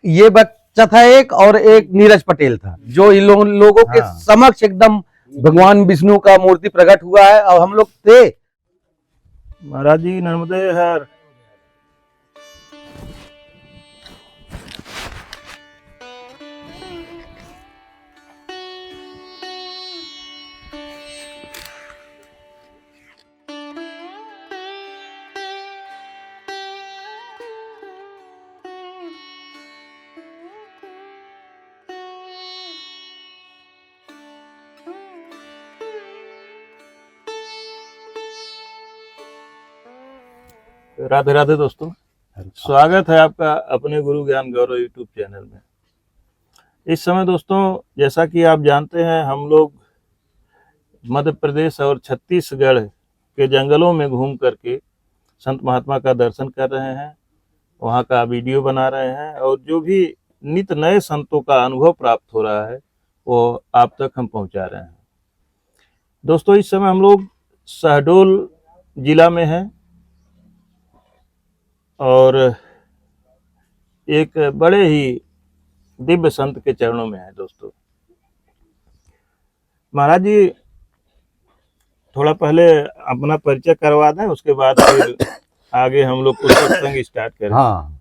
ये बच्चा था एक, और एक नीरज पटेल था, जो इन लोगों के समक्ष एकदम भगवान विष्णु का मूर्ति प्रकट हुआ है, और हम लोग थे। महाराज जी नर्मदे हर। राधे राधे दोस्तों, स्वागत है आपका अपने गुरु ज्ञान गौरव यूट्यूब चैनल में। इस समय दोस्तों, जैसा कि आप जानते हैं, हम लोग मध्य प्रदेश और छत्तीसगढ़ के जंगलों में घूम करके संत महात्मा का दर्शन कर रहे हैं, वहाँ का वीडियो बना रहे हैं, और जो भी नित नए संतों का अनुभव प्राप्त हो रहा है वो आप तक हम पहुँचा रहे हैं। दोस्तों, इस समय हम लोग शहडोल जिला में हैं और एक बड़े ही दिव्य संत के चरणों में है। दोस्तों, महाराज जी थोड़ा पहले अपना परिचय करवा दें, उसके बाद फिर आगे हम लोग कुछ सत्संग स्टार्ट करें। हाँ,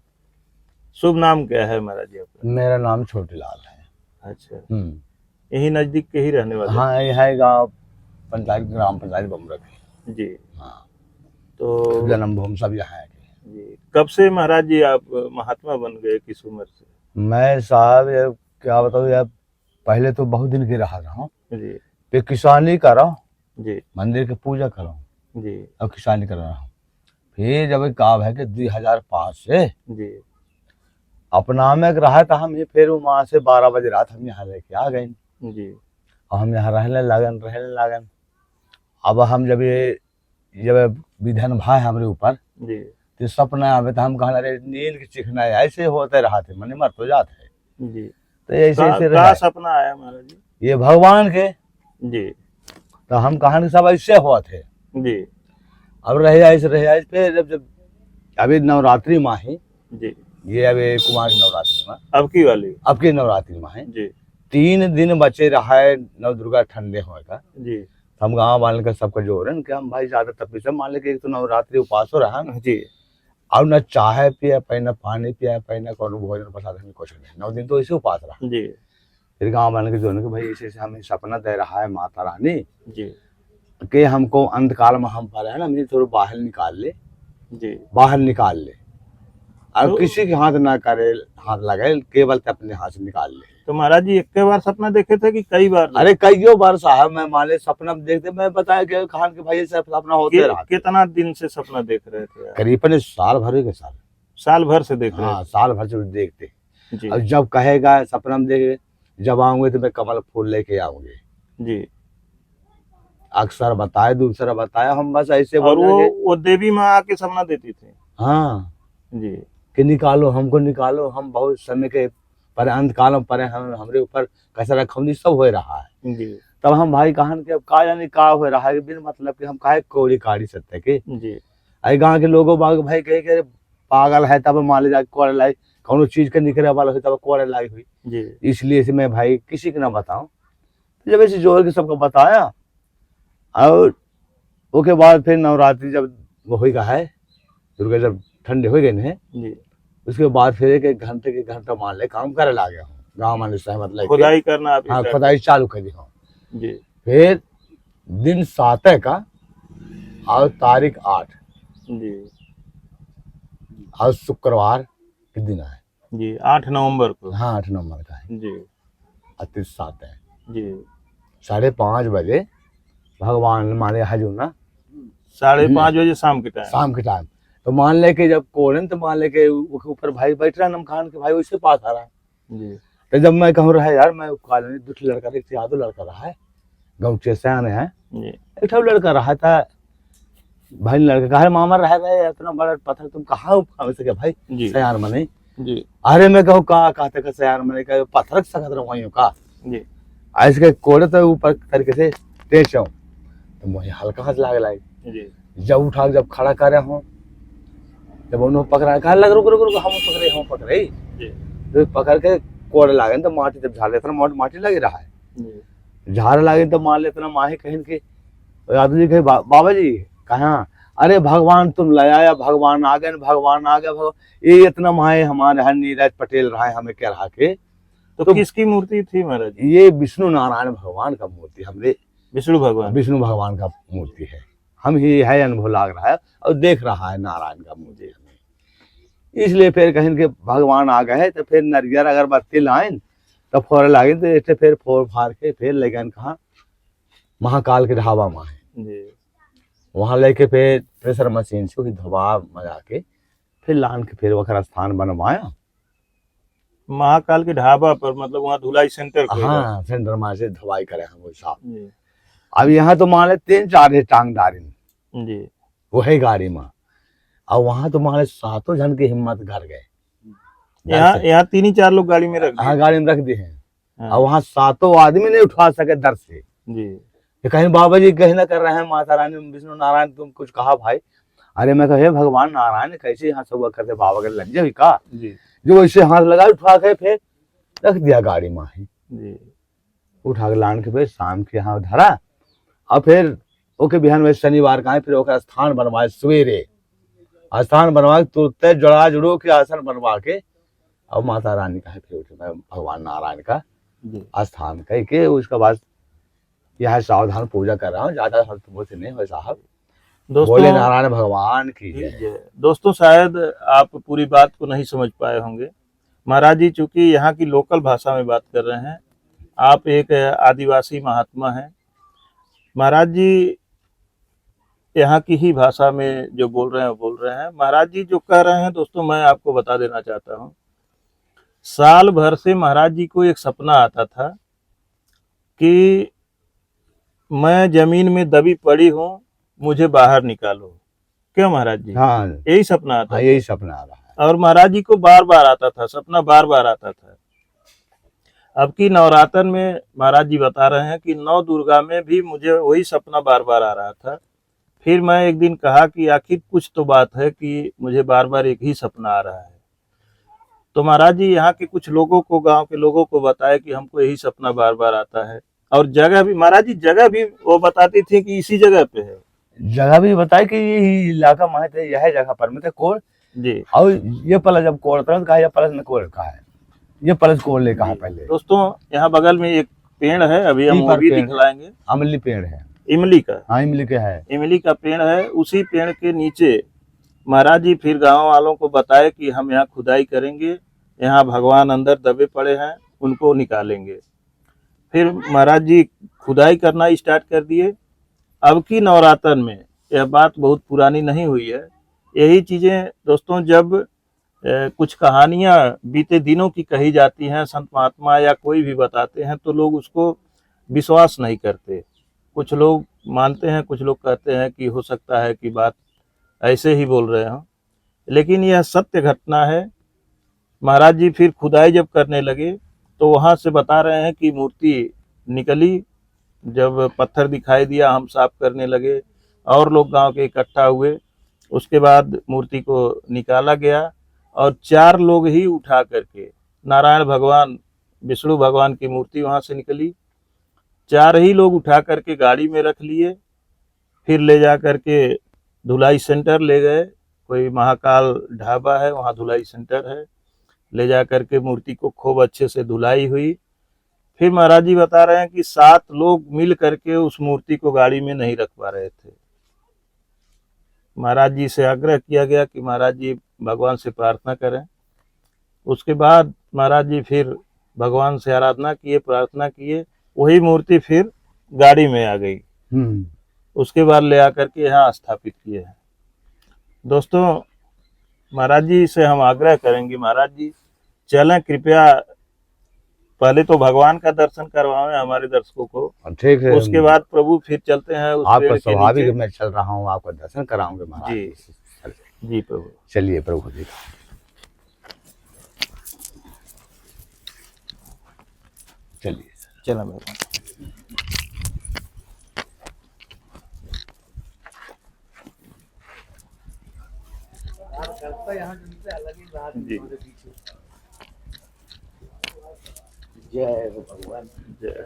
शुभ नाम क्या है महाराज जी आपका? मेरा नाम छोटीलाल है। अच्छा, यही नजदीक के ही रहने वाले? हाँ, ये है गाँव पंचायत, ग्राम पंचायत बमरख जी। हाँ, तो जन्मभूमि सब यहाँ है जी। कब से महाराज जी आप महात्मा बन गए, किस उम्र से? मैं साहब ये क्या बताऊँ यार, पहले तो बहुत दिन की रहा हूँ जी, फिर किसानी कर रहा हूँ जी, मंदिर की पूजा कर रहा हूँ जी, और किसानी कर रहा हूँ। फिर जब काम है कि 2005 से जी अपना में रहा था हम, फिर वहाँ से 12 बजे रात हम यहाँ लेके आ गए जी, और हम यहाँ रहने लगन। अब हम जब विधान भाई हमारे ऊपर जी, तो सपना आवे तो हम कहना रे नींद की चिकना ऐसे होते रहा थे, मन मर तो जाते है जी। तो ऐसे का सपना आया महाराज जी? ये भगवान के जी, तो हम कहानी सब ऐसे हुआ थे जी। अब रहे फिर जब अभी नवरात्रि माँ है जी, ये अभी कुमार की नवरात्रि माँ अब की नवरात्रि माँ है जी, 3 दिन बचे रहा है नव दुर्गा ठंडे होगा जी। हम गाँव वाले का सबका जोर है कि हम भाई ज्यादा तपी से मान ले कि एक तो नवरात्रि उपास हो रहा है जी, और न चाय पिया पाए न पानी पिया पाए न कोनो भोजन प्रसाद कुछ नहीं, 9 दिन तो ऐसे उपास रहा जी। फिर गाँव वाले के जोर कि भाई ऐसे हमें सपना दे रहा है माता रानी जी, कि हमको अंधकाल में हम पर है ना, मुझे थोड़ा बाहर निकाल ले जी। बाहर निकाल ले और तो किसी के हाथ ना करे, हाथ लगाए, केवल अपने हाथ से निकाल ले। तो महाराज जी एक बार सपना देखे थे कि कई बार? अरे कईयों बार साहब, मैं माले सपना देखते, मैं बताया कि खान के भाई से सपना होते रहा। कितना दिन से सपना देख रहे थे? करीबन साल भर के साल भर से देख रहे थे? हाँ, साल भर से देखते जी। अब जब कहेगा सपना में देखे जब आऊंगे तो मैं कमल फूल लेके आऊंगे जी। अक्सर बताए दूसरा बताया, हम बस ऐसे और वो देवी माँ आके सपना देती थी? हाँ जी, कि निकालो हमको निकालो, हम बहुत समय के पर अंतकाल पर हमारे ऊपर कैसा रखौनी सब हो रहा है जी। तब हम भाई कहन के अब का जानी का हो रहा है, बिन मतलब कि हम काहे कोड़ी काड़ी सत्य के जी। आई गाँव के लोगों बाग भाई कहे के पागल है तब मान ले जा कोड़े लाई कौनो चीज के निकले वाला हुई तब कोड़े लाई हुई जी। इसलिए से मैं भाई किसी को ना बताऊं। जब ऐसे जोर के सबको बताया और उसके बाद फिर नवरात्रि जब वो हुई का है दुर्गा जब ठंडे हो गए हैं जी, उसके बाद फिर एक घंटे के घंटा मान ले काम करे ला गया हूँ गाँव माने सहमत लगे खुदाई करना आप? हाँ, खुदाई चालू कर दी हूँ जी। फिर दिन 7 का और तारीख 8 जी, और शुक्रवार के दिन है जी। 8 नवंबर को? हाँ, 8 नवंबर का है जी, अति 7 है जी। 5:30 बजे भगवान माने हजू ना 5:30 बजे शाम के टाइम? तो मान ले के जब कोरन तो मान ले के ऊपर भाई बैठ रहा नम खान के भाई वैसे पास आ रहा है जी। तो जब मैं कहूँ रहा यार मैं कॉलोनी दूसरे लड़का एक यादव लड़का रहा है गाँव से सयाने है जी। एक लड़का रहा था भाई लड़का कहा मामा रह रहे इतना बड़ा पत्थर तुम कहाँ सके भाई सयान मने जी। अरे मैं कहूँ कहा कहते का सयान मने का पत्थर सकत रहा का जी। ऐसे के कोड़े तो ऊपर तरीके से टेच तो मुझे हल्का हाथ लागे लागे जी। जब उठा जब खड़ा करे हूँ जब उन्होंने पकड़ा कहा लग रुक हम पकड़े जी। तो पकड़ के कोड़ लागे तो माटी जब झाले इतना माटी लगी रहा है, जी झाड़ लागे तो मान ले इतना माही कहीं के आदमी कहे बाबा जी कहाँ, अरे भगवान तुम ले आया, भगवान आ गए, भगवान आ गया, भगवान ये इतना माहे हमारे हर नीरज पटेल रहा है हमें क्या रहा के। तो किसकी मूर्ति थी महाराज जी? ये विष्णु नारायण भगवान का मूर्ति, हमने विष्णु भगवान। विष्णु भगवान का मूर्ति है, हम ही है अनुभव लाग रहा है और देख रहा है नारायण का मूर्ति हमें। इसलिए फिर कहीं के भगवान आ गए तो फिर नरियर अगरबत्ती लाइन तो फोड़ लागे तो ऐसे फिर फोड़ फाड़ के फिर ले गए कहाँ, महाकाल के ढाबा में जी वहां लेके फिर प्रेशर मशीन से धोबा मजा के फिर लान के फिर वखर स्थान बनवाया। महाकाल के ढाबा पर, मतलब वहाँ धुलाई सेंटर कोई है? हाँ सेंटर में से धवाई करे हम वो साहब। जी अब यहाँ तो मान ले 3-4 है टांगदारी जी वो है गाड़ी में, और वहां तो मान ले 7 जन की हिम्मत घर गए। यहाँ 3-4 लोग गाड़ी में रख दिए। हाँ गाड़ी में रख दिए हैं, हाँ। और वहां 7 आदमी नहीं उठा सके दर से। जी कि कहीं बाबा जी कहीं ना कर रहे हैं, माता रानी विष्णु नारायण तुम कुछ कहा भाई। अरे मैं कहे भगवान नारायण कैसे यहाँ सब करते, बाबा के लग जाए का जी जो वैसे हाथ लगा उठा के फिर रख दिया गाड़ी में ही, जी उठा के लान के फिर शाम के यहाँ धरा, और फिर ओके बिहान में शनिवार का है फिर ओकर स्थान बनवाए सवेरे, स्थान बनवा के तुरते जोड़ा जुड़ो के आसन बनवा के और माता रानी का है फिर उठे भगवान नारायण का जी स्थान कह के उसके बाद यह सावधान पूजा कर रहा हूँ, ज्यादा हल्तुमो से नहीं हो साहब। बोले नारायण भगवान की जय। दोस्तों शायद आप पूरी बात को नहीं समझ पाए होंगे। महाराज जी चूंकि यहाँ की लोकल भाषा में बात कर रहे हैं, आप एक आदिवासी महात्मा हैं। महाराज जी यहाँ की ही भाषा में जो बोल रहे हैं वो बोल रहे हैं। महाराज जी जो कह रहे हैं दोस्तों, मैं आपको बता देना चाहता हूँ, साल भर से महाराज जी को एक सपना आता था कि मैं जमीन में दबी पड़ी हूँ, मुझे बाहर निकालो। क्यों महाराज जी? हाँ यही सपना आता हाँ यही सपना आ रहा है। और महाराज जी को बार बार आता था, सपना बार बार आता था। अब की नवरात्र में महाराज जी बता रहे हैं कि 9 दुर्गा में भी मुझे वही सपना बार बार आ रहा था। फिर मैं एक दिन कहा कि आखिर कुछ तो बात है कि मुझे बार बार एक ही सपना आ रहा है। तो महाराज जी यहाँ के कुछ लोगों को, गांव के लोगों को बताया कि हमको यही सपना बार बार आता है। और जगह भी महाराज जी, जगह भी वो बताती थी कि इसी जगह पे है। जगह भी बताए कि ये इलाका में है, यह जगह पर में कोड़ जी। और ये पलस जब कोड़ता कहा यह पलस न कोड़ का है, ये पलस कोड़ ले कहा पहले। दोस्तों यहाँ बगल में एक पेड़ है, अभी हम वो भी दिखलाएंगे। अमली पेड़ है, इमली का। हाँ इमली का है, इमली का पेड़ है। उसी पेड़ के नीचे महाराज जी फिर गांव वालों को बताए कि हम यहाँ खुदाई करेंगे, यहाँ भगवान अंदर दबे पड़े हैं, उनको निकालेंगे। फिर महाराज जी खुदाई करना स्टार्ट कर दिए। अब की नवरात्र में यह बात बहुत पुरानी नहीं हुई है। यही चीजें दोस्तों जब कुछ कहानियां बीते दिनों की कही जाती हैं, संत महात्मा या कोई भी बताते हैं, तो लोग उसको विश्वास नहीं करते। कुछ लोग मानते हैं, कुछ लोग कहते हैं कि हो सकता है कि बात ऐसे ही बोल रहे हों, लेकिन यह सत्य घटना है। महाराज जी फिर खुदाई जब करने लगे तो वहां से बता रहे हैं कि मूर्ति निकली। जब पत्थर दिखाई दिया, हम साफ करने लगे और लोग गांव के इकट्ठा हुए। उसके बाद मूर्ति को निकाला गया और 4 लोग ही उठा करके, नारायण भगवान विष्णु भगवान की मूर्ति वहां से निकली, 4 ही लोग उठा करके गाड़ी में रख लिए। फिर ले जा करके धुलाई सेंटर ले गए। कोई महाकाल ढाबा है, वहाँ धुलाई सेंटर है। ले जा करके मूर्ति को खूब अच्छे से धुलाई हुई। फिर महाराज जी बता रहे हैं कि 7 लोग मिल करके उस मूर्ति को गाड़ी में नहीं रख पा रहे थे। महाराज जी से आग्रह किया गया कि महाराज जी भगवान से प्रार्थना करें। उसके बाद महाराज जी फिर भगवान से आराधना किए, प्रार्थना किए, वही मूर्ति फिर गाड़ी में आ गई। उसके बाद ले आकर के यहाँ स्थापित किए हैं। दोस्तों महाराज जी से हम आग्रह करेंगे, महाराज जी चलें कृपया, पहले तो भगवान का दर्शन करवाएं हमारे दर्शकों को, ठीक है। उसके बाद प्रभु फिर चलते हैं उस पेड़ के नीचे। स्वाभाविक मैं चल रहा हूँ, आपका दर्शन कराऊंगे महाराज जी। जी प्रभु, चलिए प्रभु जी, चलिए चला भगवान। जी जय हो भगवान। जय।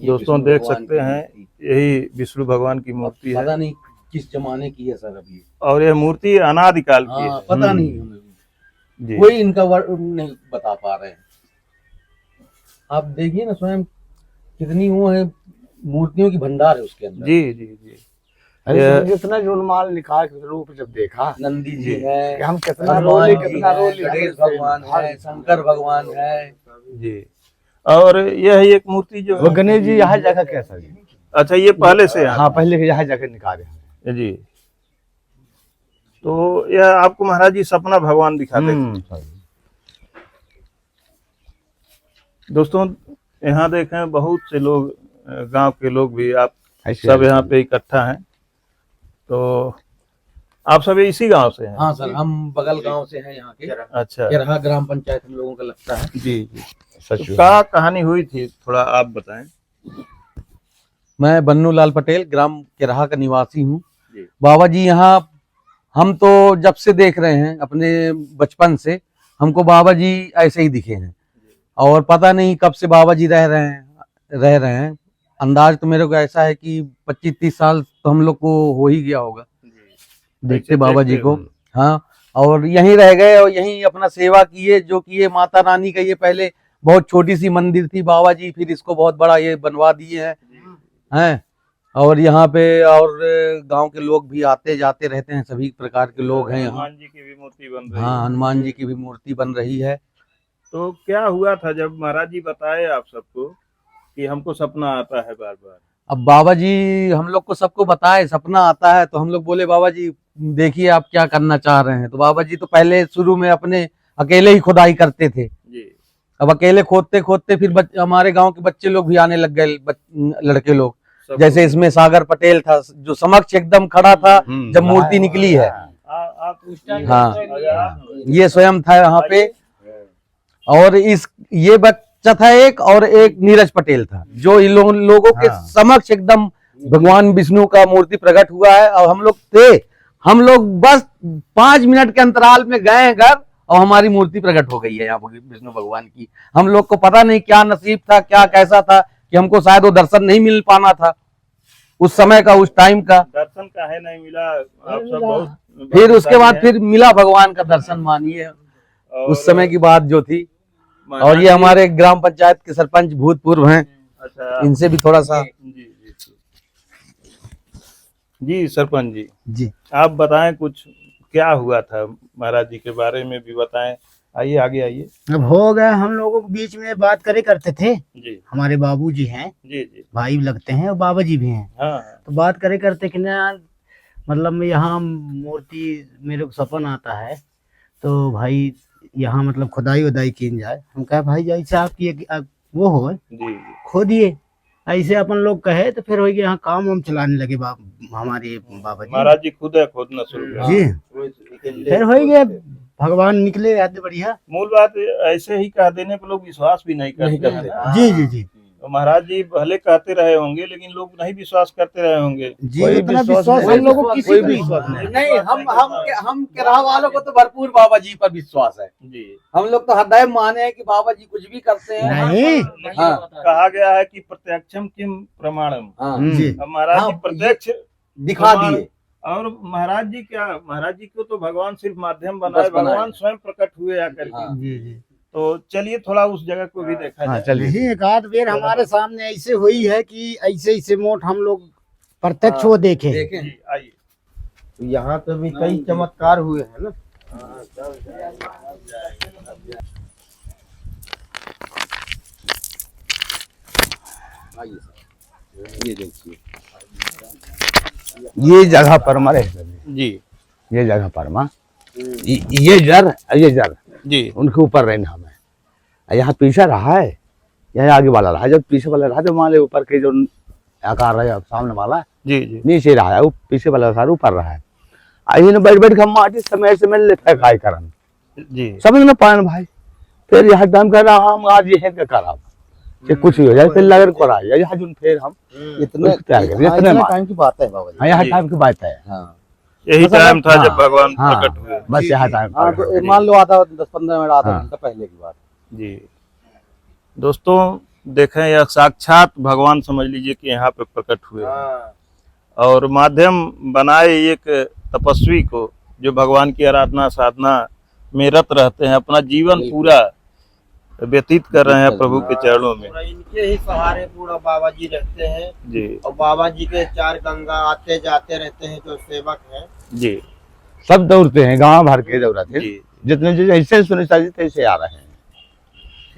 दोस्तों देख सकते हैं यही विष्णु भगवान की मूर्ति है, पता नहीं किस जमाने की है सर अभी। और यह मूर्ति अनादिकाल की है। हाँ, पता नहीं हमें भी। जी। कोई इनका वर्ड नहीं बता पा रहे हैं। आप देखिए ना स्वयं कितनी वो है, मूर्तियों की भंडार है उसके अंदर। जी जी जी। इसमें जितना जुनमाल निकाल के रूप जब देखा नंदी जी जी। है, कि हम कितना हनुमान रोले जी कितना है, रोले गणेश भगवान है, शंकर भगवान है। जी। और यह एक मूर्ति जो वो है, गणेश जी यहाँ जगह कैसा जी? अच्छा ये पहले से है। हाँ पहले के यहाँ जगह निकाले हैं। जी। तो यह आपको महाराज जी सपना भगवान दिखाते थे। दोस्तों यहाँ देखें बहुत से लोग, गांव के लोग भी, आप सब यहाँ पे इकट्ठा हैं। तो आप सब इसी गांव से हैं? हाँ सर, हम बगल गांव से हैं यहाँ के। अच्छा। केरहा ग्राम पंचायत हम लोगों का लगता है। जी जी। सच तो क्या कहानी हुई थी, थोड़ा आप बताएं। मैं बन्नू लाल पटेल ग्राम केरहा का निवासी हूँ। जी। बाबा जी यहाँ हम तो जब से देख रहे हैं, अपने बचपन से हमको बाबा जी ऐसे ही दिखे हैं, और पता नहीं कब से बाबा जी रह रहे हैं। अंदाज तो मेरे को ऐसा है कि 25-30 साल तो हम लोग को हो ही गया होगा देखते बाबा जी को। हाँ, और यहीं रह गए और यहीं अपना सेवा किए, जो कि ये माता रानी का ये पहले बहुत छोटी सी मंदिर थी बाबा जी, फिर इसको बहुत बड़ा ये बनवा दिए हैं। और यहाँ पे और गांव के लोग भी आते जाते रहते हैं, सभी प्रकार के लोग हैं यहाँ। हनुमान जी की भी मूर्ति बन रही है। हाँ, हनुमान जी की भी मूर्ति बन रही है। तो क्या हुआ था जब महाराज जी बताए आप सबको कि हमको सपना आता है बार बार? अब बाबा जी हम लोग को सबको बताए सपना आता है, तो हम लोग बोले बाबा जी देखिए आप क्या करना चाह रहे हैं। तो बाबा जी तो पहले शुरू में अपने अकेले ही खुदाई करते थे जी। अब अकेले खोदते खोदते फिर हमारे गांव के बच्चे लोग भी आने लग गए, लड़के लोग। जैसे इसमें सागर पटेल था जो समक्ष एकदम खड़ा था जब मूर्ति निकली है। आप हाँ, ये स्वयं था यहाँ पे। और ये बच्चा था एक, और एक नीरज पटेल था जो इन लोगों के समक्ष एकदम भगवान विष्णु का मूर्ति प्रकट हुआ है। और हम लोग बस 5 मिनट के अंतराल में गए घर और हमारी मूर्ति प्रकट हो गई है यहाँ विष्णु भगवान की। हम लोग को पता नहीं क्या नसीब था, क्या कैसा था कि हमको शायद वो दर्शन नहीं मिल पाना था उस समय का, उस टाइम का। दर्शन काहे नहीं मिला? आप सब बहुत फिर उसके बाद फिर मिला भगवान का दर्शन, मानिए उस समय की बात जो थी। और ये हमारे ग्राम पंचायत के सरपंच भूतपूर्व हैं। अच्छा, इनसे भी थोड़ा सा। जी सरपंच जी आप बताएं कुछ, क्या हुआ था महाराज जी के बारे में भी बताएं। आइए आगे आइए। अब हो गया, हम लोगों के बीच में बात करे करते थे। जी हमारे बाबू जी हैं, जी जी। भाई लगते हैं, और बाबा जी भी हैं। हाँ तो बात करे करते कि ना मतलब यहाँ मूर्ति मेरे को सपन आता है, तो भाई यहाँ मतलब खुदाई वदाई की जाए। हम कहे भाई जैसे आपकी वो हो जी खोदिए, ऐसे अपन लोग कहे तो फिर हो गया यहाँ काम हम चलाने लगे हमारे बाबा जी। महाराज जी खुद है खोदना शुरू किया। जी फिर हो गया, भगवान निकले रहते बढ़िया। मूल बात ऐसे ही कह देने पर लोग विश्वास भी नहीं करते हैं ना। जी जी जी तो महाराज जी भले कहते रहे होंगे लेकिन लोग नहीं विश्वास करते रहे होंगे। जी, इतना विश्वास हम लोगों को किसी पे विश्वास नहीं। हम केरहा वालों को तो भरपूर बाबा जी पर विश्वास है। जी हम लोग तो हृदय माने हैं कि बाबा जी कुछ भी करते हैं। नहीं। हाँ, कहा गया है कि प्रत्यक्षम किम प्रमाणम। हाँ, जी अब महाराज जी हाँ, प्रत्यक्ष दिखा दिए। और महाराज जी क्या, महाराज जी को तो भगवान सिर्फ माध्यम बस बनाए, बनाए। भगवान स्वयं प्रकट हुए आकर के। हाँ। जी जी। तो चलिए थोड़ा उस जगह को भी देखा हाँ जाए। चलिए। नहीं, एक आध बेर हमारे सामने ऐसे हुई है कि ऐसे ऐसे मोट हम लोग प्रत्यक्ष वो देखे। देखें। जी, आइए। तो यहाँ पे भी कई चमत्कार हुए हैं ना। ये देखिए, ये जगह पर मरे जी ये जगह पर माँ ये जर जी उनके ऊपर रहना हमें। यहाँ पीछे रहा है, यहाँ आगे वाला रहा है। जब पीछे वाला रहा तो मान ऊपर के जो आकार रहा सामने वाला जी जी नीचे रहा है, वो पीछे वाला आकार ऊपर रहा है। आई ने बैठ बैठ के माटी समय से मिल लेता है काय करन जी समझ में पान भाई। फिर यहाँ टाइम कर रहा हम आज ये कराब चाहे कुछ भी हो जाए, फिर लगन को आ जाए यहाँ फिर हम इतने तैयार करें, हाँ, इतने इतना टाइम की बात है बाबा जी। हाँ यहाँ टाइम की बात है। हाँ यही मतलब टाइम था जब हाँ, भगवान हाँ, प्रकट हुए। बस यहाँ टाइम हाँ, तो मान लो आधा 10-15 मिनट आधा हाँ। घंटा पहले की बात। जी दोस्तों, देखें यह साक्षात भगवान समझ लीजिए कि यहाँ पे प्रकट हुए हैं। और माध्यम बनाए एक तपस्वी को जो भगवान की आराधना साधना में रत रहते हैं, अपना जीवन पूरा व्यतीत कर रहे हैं प्रभु के चरणों में। पूरा इनके ही सहारे पूरा बाबा जी रहते हैं जी और बाबा जी के 4 गंगा आते जाते रहते हैं जो सेवक हैं। जी सब दौड़ते हैं, गांव भर के दौड़ाते हैं, जी जितने जो जैसे सुने चाहिए तैसे आ रहे हैं।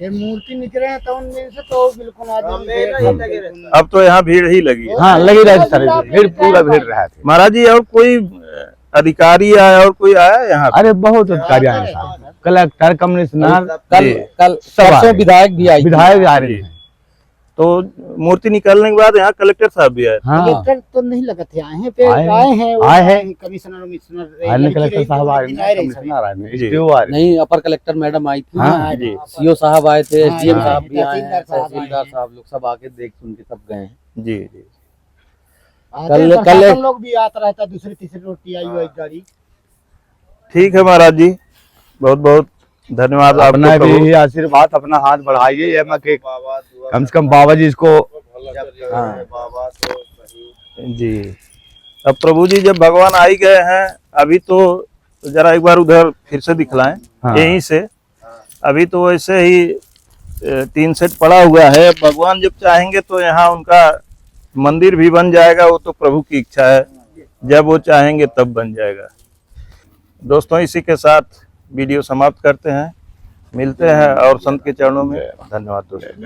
ये मूर्ति निकले हैं तो उनमें से तो बिल्कुल आदमी मेला ही लगे रहते हैं। अब तो यहाँ भीड़ ही लगी है। हाँ लगी रहे सारे भीड़, पूरा भीड़ रहा थे। महाराज जी, और कोई अधिकारी आया और कोई आया यहाँ पे? अरे बहुत अधिकारी आए हैं साहब, कलेक्टर, कमिश्नर, कल कल सब आ परसों गए। विधायक भी आई थी। विधायक आ रहे हैं। तो मूर्ति निकलने के बाद यहाँ कलेक्टर साहब भी आए थे। हाँ कलेक्टर तो नहीं लगे थे, आए हैं पे आए हैं। आए हैं वो आए हैं। कमिश्नर आने कलेक्टर साहब आ रहे हैं, कमिश्नर आ रहे हैं, जी। SDO आ रहे हैं। नहीं, अपर कलेक्टर मैडम आई थी, हाँ, जी। सीओ साहब आए थे, हाँ, एसडीएम हाँ, साहब भी आए हैं, तहसीलदार साहब आए तहसीलदार हैं। साहब लोग सब आके देख सुन के सब गए हैं। जी जी कल लोग भी आता रहता, दूसरी तीसरी रोटी आई हुई गाड़ी। ठीक है महाराज जी, बहुत बहुत धन्यवाद अपना आपको प्रभु। भी आशीर्वाद, अपना हाथ बढ़ाइए, ये मैं कि बाबा दुआ कम से कम बाबा जी इसको जब तक है बाबा तो सही। जी अब प्रभु जी जब भगवान आ ही गए हैं, अभी तो जरा एक बार उधर फिर से दिखलाएं। हाँ। यहीं से अभी तो वैसे ही 3 सेट पड़ा हुआ है। भगवान जब चाहेंगे तो यहाँ उनका मंदिर भी बन जाएगा, वो तो प्रभु की इच्छा है, जब वो चाहेंगे तब बन जाएगा। दोस्तों, इसी के साथ वीडियो समाप्त करते हैं, मिलते हैं और संत के चरणों में। धन्यवाद दोस्तों।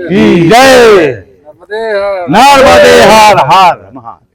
जय नर्मदे हर हर महादेव।